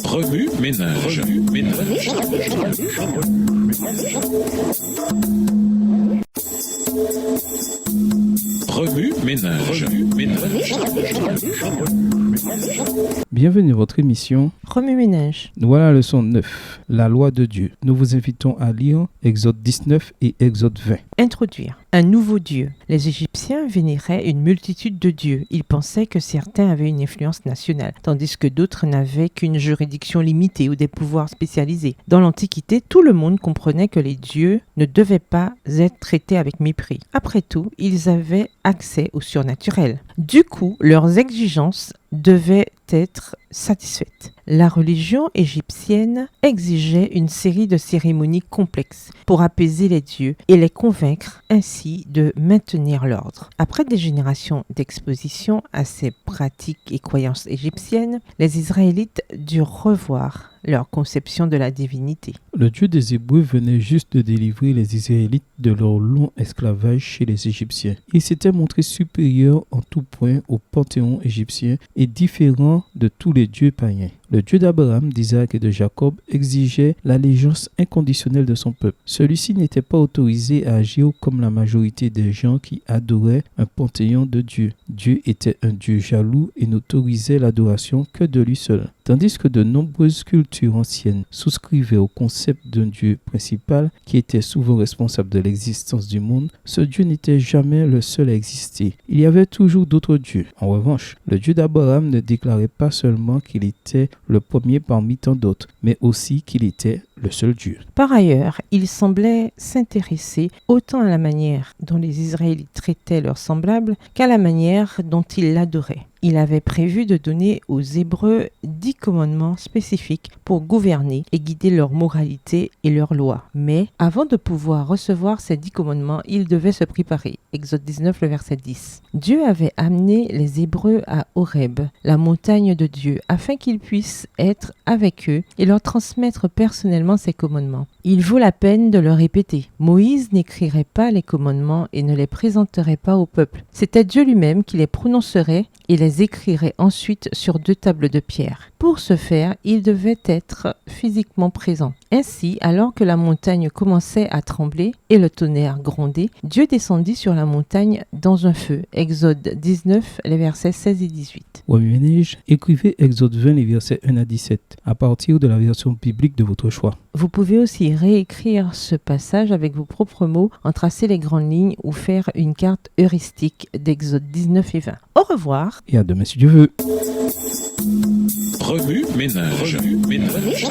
Remue ménage. Remue ménage. Bienvenue à votre émission Remue ménage. Voilà la leçon 9, la loi de Dieu. Nous vous invitons à lire Exode 19 et Exode 20. Introduire. Un nouveau Dieu. Les Égyptiens vénéraient une multitude de dieux. Ils pensaient que certains avaient une influence nationale, tandis que d'autres n'avaient qu'une juridiction limitée ou des pouvoirs spécialisés. Dans l'Antiquité, tout le monde comprenait que les dieux ne devaient pas être traités avec mépris. Après tout, ils avaient accès au surnaturel. Du coup, leurs exigences devaient être satisfaites. La religion égyptienne exigeait une série de cérémonies complexes pour apaiser les dieux et les convaincre ainsi de maintenir l'ordre. Après des générations d'exposition à ces pratiques et croyances égyptiennes, les Israélites durent revoir leur conception de la divinité. Le Dieu des Hébreux venait juste de délivrer les Israélites de leur long esclavage chez les Égyptiens. Il s'était montré supérieur en tout point au panthéon égyptien et différent de tous les dieux païens. Le Dieu d'Abraham, d'Isaac et de Jacob exigeait l'allégeance inconditionnelle de son peuple. Celui-ci n'était pas autorisé à agir comme la majorité des gens qui adoraient un panthéon de Dieu. Dieu était un Dieu jaloux et n'autorisait l'adoration que de lui seul. Tandis que de nombreuses cultures anciennes souscrivaient au concept d'un Dieu principal qui était souvent responsable de l'existence du monde, ce Dieu n'était jamais le seul à exister. Il y avait toujours d'autres dieux. En revanche, le Dieu d'Abraham ne déclarait pas seulement qu'il était le premier parmi tant d'autres, mais aussi qu'il était le seul Dieu. Par ailleurs, il semblait s'intéresser autant à la manière dont les Israélites traitaient leurs semblables qu'à la manière dont ils l'adoraient. Il avait prévu de donner aux Hébreux 10 commandements spécifiques pour gouverner et guider leur moralité et leurs lois. Mais avant de pouvoir recevoir ces 10 commandements, ils devaient se préparer. Exode 19, le verset 10. Dieu avait amené les Hébreux à Horeb, la montagne de Dieu, afin qu'ils puissent être avec eux et leur transmettre personnellement ces commandements. Il vaut la peine de le répéter. Moïse n'écrirait pas les commandements et ne les présenterait pas au peuple. C'était Dieu lui-même qui les prononcerait et les écrirait ensuite sur 2 tables de pierre. Pour ce faire, il devait être physiquement présent. Ainsi, alors que la montagne commençait à trembler et le tonnerre grondait, Dieu descendit sur la montagne dans un feu. Exode 19, les versets 16 et 18. Remue ménage, écrivez Exode 20, les versets 1 à 17, à partir de la version biblique de votre choix. Vous pouvez aussi réécrire ce passage avec vos propres mots, en tracer les grandes lignes ou faire une carte heuristique d'Exode 19 et 20. Au revoir. Et à demain si Dieu veut. Remue ménage. Remue ménage.